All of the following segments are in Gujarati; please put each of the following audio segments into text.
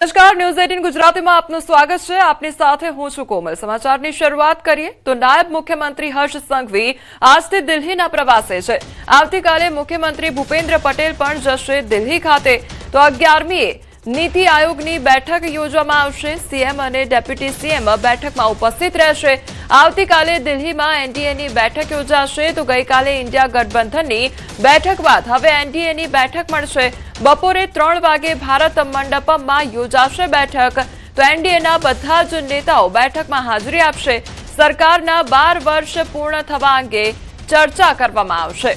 નમસ્કાર, ન્યૂઝ 18 ગુજરાતીમાં આપનું સ્વાગત છે। આપની સાથે હું છું કોમલ। સમાચારની શરૂઆત કરીએ તો નાયબ મુખ્યમંત્રી હર્ષ સંઘવી આજથી દિલ્હીના પ્રવાસે છે। આવતીકાલે મુખ્યમંત્રી ભૂપેન્દ્ર પટેલ પણ જશે દિલ્હી ખાતે। તો 11મીએ નીતિ આયોગની બેઠક યોજવામાં આવશે। સીએમ અને ડેપ્યુટી સીએમ બેઠકમાં ઉપસ્થિત રહેશે। આવતીકાલે દિલ્હીમાં એનડીએની બેઠક યોજાશે। તો ગઈકાલે ઇન્ડિયા ગઠબંધનની બેઠક બાદ હવે એનડીએની બેઠક મળશે। બપોરે 3 વાગે ભારત મંડપમાં યોજાશે બેઠક। તો એનડીએના બધા જ નેતાઓ બેઠકમાં હાજરી આપશે। સરકારના 12 વર્ષ પૂર્ણ થવા અંગે ચર્ચા કરવામાં આવશે।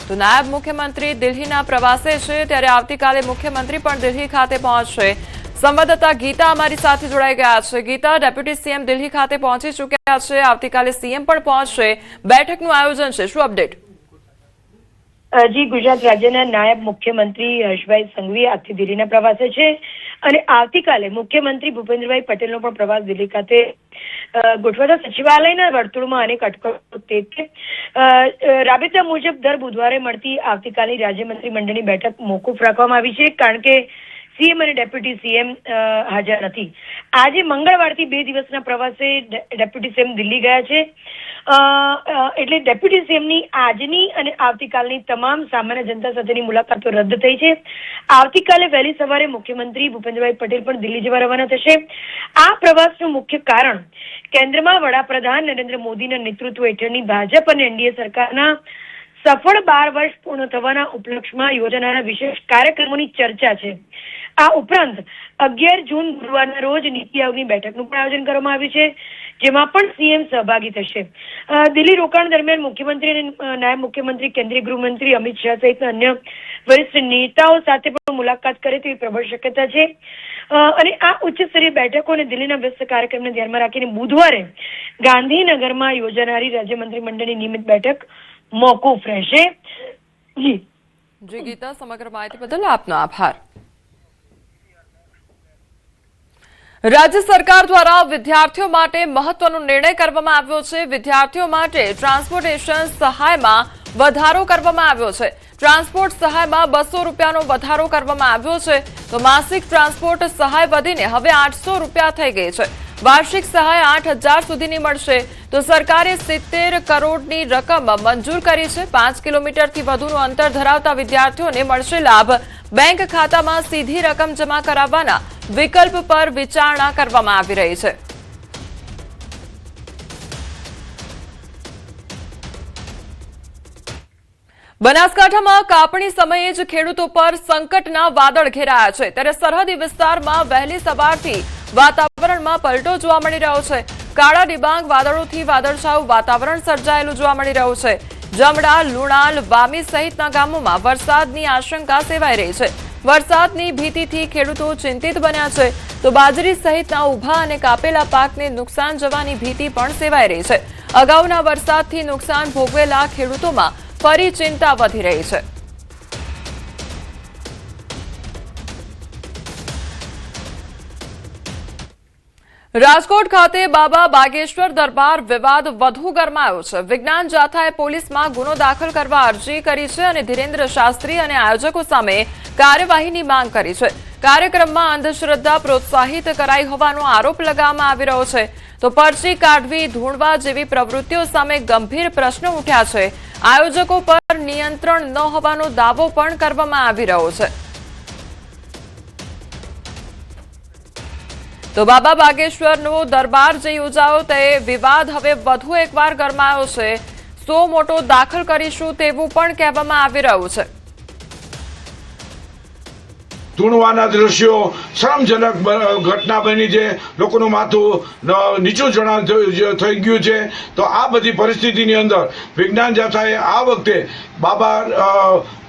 તો નાયબ મુખ્યમંત્રી દિલ્હીના પ્રવાસે છે, ત્યારે આવતીકાલે મુખ્યમંત્રી પણ દિલ્હી ખાતે પહોંચશે। સંવાદદાતા ગીતા અમારી સાથે જોડાઈ ગયા છે। ગીતા, ડેપ્યુટી સીએમ દિલ્હી ખાતે પહોંચી ચૂક્યા છે, આવતીકાલે સીએમ પણ પહોંચશે, બેઠકનું આયોજન છે, શું અપડેટ? જી, ગુજરાત રાજ્યના નાયબ મુખ્યમંત્રી હર્ષભાઈ સંઘવી આજથી દિલ્હીના પ્રવાસે છે અને આવતીકાલે મુખ્યમંત્રી ભૂપેન્દ્રભાઈ પટેલનો પણ પ્રવાસ દિલ્હી ખાતે ગોઠવાતા સચિવાલયના વર્તુળમાં અનેક અટકળો તે રાબેતા મુજબ દર બુધવારે મળતી આવતીકાલની રાજ્યમંત્રી મંડળની બેઠક મોકૂફ રાખવામાં આવી છે, કારણ કે સીએમ અને ડેપ્યુટી સીએમ હાજર નથી। આજે મંગળવારથી 2 દિવસના પ્રવાસે ડેપ્યુટી સીએમ દિલ્હી ગયા છે, એટલે ડેપ્યુટી સીએમની આજની અને આવતીકાલની તમામ સામાન્ય જનતા સાથેની મુલાકાતો રદ થઈ છે। આવતીકાલે વહેલી સવારે મુખ્યમંત્રી ભૂપેન્દ્રભાઈ પટેલ પણ દિલ્હી જવા રવાના થશે। આ પ્રવાસનું મુખ્ય કારણ કેન્દ્રમાં વડાપ્રધાન નરેન્દ્ર મોદીના નેતૃત્વ હેઠળની ભાજપ અને એનડીએ સરકારના સફળ 12 વર્ષ પૂર્ણ થવાના ઉપલક્ષમાં યોજાનારા વિશેષ કાર્યક્રમોની ચર્ચા છે। આ ઉપરાંત 11 જૂન ગુરુવારના રોજ નીતિ આયોગની બેઠકનું પણ આયોજન કરવામાં આવ્યું છે, જેમાં પણ સીએમ સહભાગી થશે। દિલ્હી રોકાણ દરમિયાન મુખ્યમંત્રી અને નાયબ મુખ્યમંત્રી કેન્દ્રીય ગૃહમંત્રી અમિત શાહ સહિત અન્ય વરિષ્ઠ નેતાઓ સાથે પણ મુલાકાત કરે તેવી પ્રબળ શક્યતા છે। અને આ ઉચ્ચ સ્તરીય બેઠકો અને દિલ્હીના વ્યસ્ત કાર્યક્રમને ધ્યાનમાં રાખીને બુધવારે ગાંધીનગરમાં યોજાનારી રાજ્યમંત્રી મંડળની નિયમિત બેઠક મોકૂફ રહેશે। જી ગીતા, સમગ્ર માહિતી બદલ આપનો આભાર। રાજ્ય સરકાર દ્વારા વિદ્યાર્થીઓ માટે મહત્વનો નિર્ણય કરવામાં આવ્યો છે। વિદ્યાર્થીઓ માટે ટ્રાન્સપોર્ટેશન સહાયમાં વધારો કરવામાં આવ્યો છે। ટ્રાન્સપોર્ટ સહાયમાં 200 રૂપિયાનો વધારો કરવામાં આવ્યો છે। તો માસિક ટ્રાન્સપોર્ટ સહાય વધીને હવે 800 રૂપિયા થઈ ગઈ છે। વાર્ષિક સહાય 8000 સુધીની મળશે। તો સરકારે 70 કરોડની રકમ મંજૂર કરી છે। 5 કિલોમીટરથી વધુનું અંતર ધરાવતા વિદ્યાર્થીઓને મળશે લાભ। બેંક ખાતામાં સીધી રકમ જમા કરાવવાના વિકલ્પ પર વિચારણા કરવામાં આવી રહી છે। બનાસકાંઠામાં કાપણી સમયે જ ખેડૂતો પર સંકટના વાદળ ઘેરાયા છે, ત્યારે સરહદી વિસ્તારમાં વહેલી સવારથી વાતાવરણમાં પલટો જોવા મળી રહ્યો છે। કાળા ડિબાંગ વાદળોથી વાદળછાયું વાતાવરણ સર્જાયેલું જોવા મળી રહ્યું છે। જમડા, લુણાલ, વામી સહિતના ગામોમાં વરસાદની આશંકા સેવાઈ રહી છે। વરસાદની ભીતિથી ખેડૂતો ચિંતિત બન્યા છે। તો બાજરી સહિતના ઊભા અને કાપેલા પાકને નુકસાન જવાની ભીતિ પણ સેવાઈ રહી છે। અગાઉના વરસાદથી નુકસાન ભોગવેલા ખેડૂતોમાં ફરી ચિંતા વધી રહી છે। રાજકોટ ખાતે બાબા બાગેશ્વર દરબાર વિવાદ વધુ ગરમાયો છે। વિજ્ઞાન જાથાએ પોલીસમાં ગુનો દાખલ કરવા અરજી કરી છે અને ધીરેન્દ્ર શાસ્ત્રી અને આયોજકો સામે કાર્યવાહીની માંગ કરી છે। કાર્યક્રમમાં અંધશ્રદ્ધા પ્રોત્સાહિત કરાઈ હોવાનો આરોપ લગાવવામાં આવી રહ્યો છે। તો પરચી કાઢવી, ધૂણવા જેવી પ્રવૃત્તિઓ સામે ગંભીર પ્રશ્નો ઉઠ્યા છે। આયોજકો પર નિયંત્રણ ન હોવાનો દાવો પણ કરવામાં આવી રહ્યો છે। તો બાબા બાગેશ્વરનો દરબાર જે યોજાયો તે વિવાદ હવે વધુ એકવાર ગરમાયો છે। સો મોટો દાખલ કરીશું તેવું પણ કહેવામાં આવી રહ્યું છે। ધૂણવાના દ્રશ્યો શરમજનક ઘટના બની છે। લોકોનું માથું નીચું થઈ ગયું છે। તો આ બધી પરિસ્થિતિની અંદર વિજ્ઞાન જાથાએ આ વખતે બાબા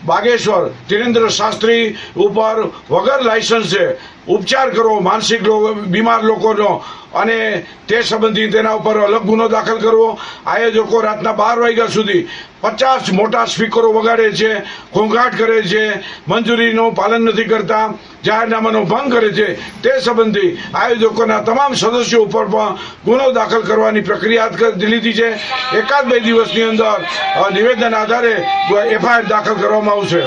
બાગેશ્વર ધીરેન્દ્ર શાસ્ત્રી ઉપર વગર લાયસન્સે ઉપચાર કરવો માનસિક બીમાર લોકોનો અને તે સંબંધી તેના ઉપર અલગ ગુનો દાખલ કરવો। આયોજકો રાતના 12 વાગ્યા સુધી 50 મોટા સ્પીકરો વગાડે છે, ઘોંઘાટ કરે છે, મંજૂરીનું પાલન નથી કરતા, જાહેરનામાનો ભંગ કરે છે। તે સંબંધી આયોજકોના તમામ સદસ્યો ઉપર પણ ગુનો દાખલ કરવાની પ્રક્રિયા હાથ લીધી છે। 1-2 દિવસની અંદર નિવેદન આધારે એફઆઈઆર દાખલ કરવામાં આવશે।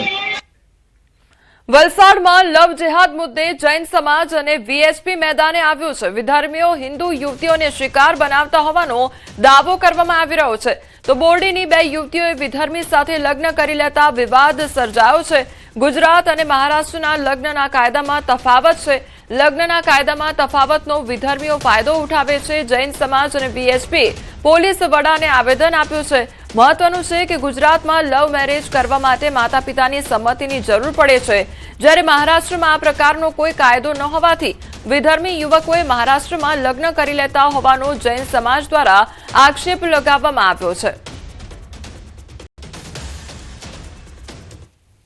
વલસાડમાં લવ જેહાદ મુદ્દે જૈન સમાજ અને વીએચપી મેદાને આવ્યું છે. વિધર્મીઓ હિન્દુ યુવતીઓને શિકાર બનાવતા હોવાનો દાવો કરવામાં આવી રહ્યો છે. તો બોરડીની 2 યુવતીઓએ વિધર્મી સાથે લગ્ન કરી લેતા વિવાદ સર્જાયો છે. ગુજરાત અને મહારાષ્ટ્રના લગ્નના કાયદામાં તફાવત છે. લગ્નના કાયદામાં તફાવતનો વિધર્મીઓ ફાયદો ઉઠાવે છે. જૈન સમાજ અને વીએચપી પોલીસ વડાને આવેદન આપ્યું છે. મહત્વનું છે કે ગુજરાતમાં લવ મેરેજ કરવા માટે માતા પિતાની સંમતિની જરૂર પડે છે, જ્યારે મહારાષ્ટ્રમાં આ પ્રકારનો કોઈ કાયદો ન હોવાથી વિધર્મી યુવકોએ મહારાષ્ટ્રમાં લગ્ન કરી લેતા હોવાનો જૈન સમાજ દ્વારા આક્ષેપ લગાવવામાં આવ્યો છે.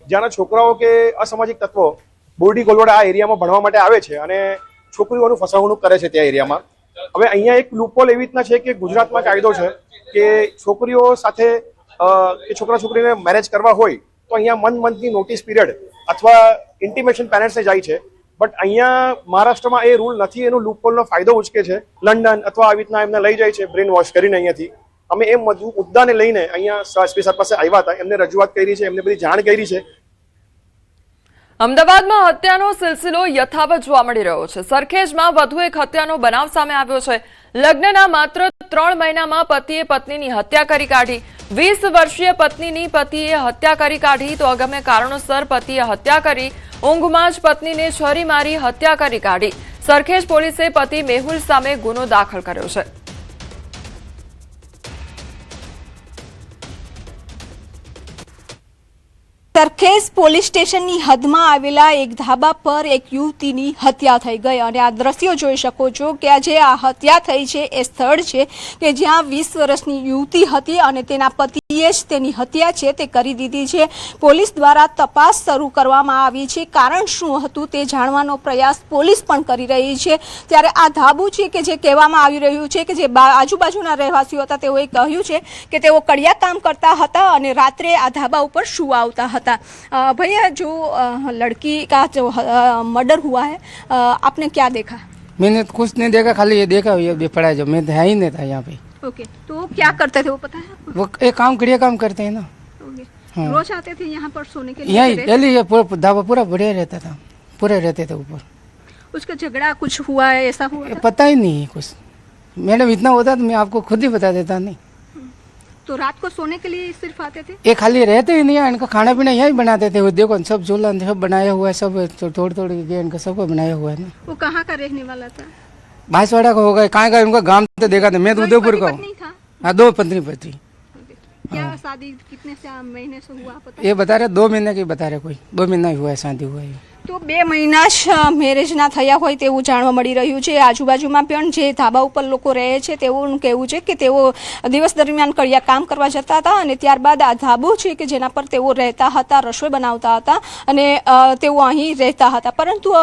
જ્યાંના છોકરાઓ કે અસામાજિક તત્વો બોરડી ગોલવાડા આ એરિયામાં ભણવા માટે આવે છે અને છોકરીઓનું ફસાવણું કરે છે ત્યાં એરિયામાં. હવે અહીંયા એક લૂપહોલ એવી રીતના છે કે ગુજરાતમાં કાયદો છે કે છોકરીઓ સાથે કે છોકરા છોકરીને મેરેજ કરવા હોય તો અહીંયા મંથની નોટિસ પીરિયડ અથવા ઇન્ટિમેશન પેરેન્ટ્સને જાય છે. બટ અહીંયા મહારાષ્ટ્રમાં એ રૂલ નથી. એનું લૂપહોલનો ફાયદો ઉચકે છે. લંડન અથવા આવી રીતના એમને લઈ જાય છે બ્રેન વોશ કરીને. અહીંયાથી અમે એ મુદ્દાને લઈને અહીંયા એસપી સાહેબ પાસે આવ્યા હતા. એમને રજૂઆત કરી છે, એમને બધી જાણ કરી છે. અમદાવાદમાં હત્યાનો સિલસિલો યથાવત જોવા મળી રહ્યો છે. સરખેજમાં વધુ એક હત્યાનો બનાવ સામે આવ્યો છે. લગ્નના માત્ર 3 મહિનામાં પતિએ પત્નીની હત્યા કરી કાઢી. 20 વર્ષીય પત્નીની પતિએ હત્યા કરી કાઢી તો અગમ્ય કારણોસર પતિએ હત્યા કરી. ઊંઘમાં જ પત્નીને છરી મારી હત્યા કરી કાઢી. સરખેજ પોલીસે પતિ મેહુલ સામે ગુનો દાખલ કર્યો છે. સરખેજ પોલીસ સ્ટેશનની હદમાં આવેલા એક ધાબા પર એક યુવતીની હત્યા થઈ ગઈ અને આ દ્રશ્યો જોઈ શકો છો કે આજે આ હત્યા થઈ છે એ સ્થળ છે કે જ્યાં 20 વર્ષની યુવતી હતી અને તેના પતિએ જ તેની હત્યા છે તે કરી દીધી છે. પોલીસ દ્વારા તપાસ શરૂ કરવામાં આવી છે. કારણ શું હતું તે જાણવાનો પ્રયાસ પોલીસ પણ કરી રહી છે. ત્યારે આ ધાબુ છે કે જે કહેવામાં આવી રહ્યું છે કે જે આજુબાજુના રહેવાસીઓ હતા તેઓએ કહ્યું છે કે તેઓ કડિયા કામ કરતા હતા અને રાત્રે આ ધાબા ઉપર સુવા આવતા હતા. भैया जो लड़की का जो मर्डर हुआ है आपने क्या देखा? मैंने कुछ नहीं देखा, खाली ये देखा ये पड़ा है, जो मैं है ही नहीं था यहाँ पे. ओके, तो क्या करते थे वो पता है आपको? वो एक कड़िया काम करते हैं ना. ओके, हाँ. रोज आते थे यहाँ पर सोने के लिए? यही डेली ये पूरा ढाबा पूरा बढ़िया रहता था, पूरे रहते थे ऊपर. उसका झगड़ा कुछ हुआ है, ऐसा हुआ था? पता ही नहीं है कुछ मैडम. इतना होता तो मैं आपको खुद ही बता देता. नहीं तो रात को सोने के लिए सिर्फ आते थे? ये खाली रहते ही नहीं है. इनका खाना पीना यही बनाते थे. वो देखो सब झूला सब बनाया हुआ है, सब तोड़ तोड़ के इनका सबको बनाया हुआ है ना. वो कहाँ का रहने वाला था? बांसवाड़ा का होगा. कहाँ का उनका गांव तो देखा था. मैं तो उदयपुर का हूँ. हाँ, 2 पत्नी पति. क्या शादी कितने महीने से हुआ पता? ये बता रहे 2 महीने की बता रहे. कोई 2 महीना ही हुआ है शादी हुआ है. તો 2 મહિના જ મેરેજના થયા હોય તેવું જાણવા મળી રહ્યું છે. આજુબાજુમાં પણ જે ધાબા ઉપર લોકો રહે છે તેઓનું કહેવું છે કે તેઓ દિવસ દરમિયાન કડિયા કામ કરવા જતા હતા અને ત્યારબાદ આ ધાબો છે કે જેના પર તેઓ રહેતા હતા, રસોઈ બનાવતા હતા અને તેઓ અહીં રહેતા હતા. પરંતુ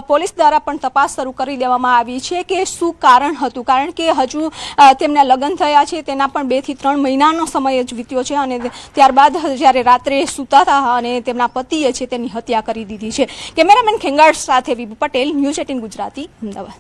પોલીસ દ્વારા પણ તપાસ શરૂ કરી દેવામાં આવી છે કે શું કારણ હતું. કારણ કે હજુ તેમના લગ્ન થયા છે તેના પણ 2 થી 3 મહિનાનો સમય જ વીત્યો છે અને ત્યારબાદ જ્યારે રાત્રે સૂતા હતા અને તેમના પતિએ છે તેની હત્યા કરી દીધી છે. કેમેરામેન ખેંગાડ સાથે વિભુ પટેલ, ન્યૂઝ 18 ગુજરાતી, અમદાવાદ.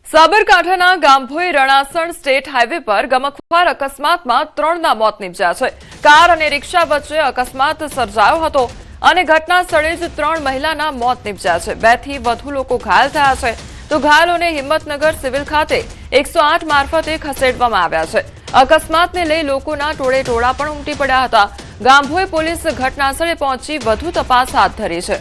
સાબરકાંઠાના ગામભોઈ રણાસણ સ્ટેટ હાઈવે પર ગમખ્વાર અકસ્માતમાં 3ના મોત નીપજ્યા છે. કાર અને રિક્ષા વચ્ચે અકસ્માત સર્જાયો હતો અને ઘટના સ્થળે જ 3 મહિલાના મોત નીપજ્યા છે. 2 થી વધુ લોકો ઘાયલ થયા છે. તો ઘાયલોને હિંમતનગર સિવિલ ખાતે 108 મારફતે ખસેડવામાં આવ્યા છે. અકસ્માતને લઈ લોકોના ટોળે ટોળા પણ ઉમટી પડ્યા હતા. ગામભોઈ પોલીસ ઘટનાસ્થળે પહોંચી વધુ તપાસ હાથ ધરી છે.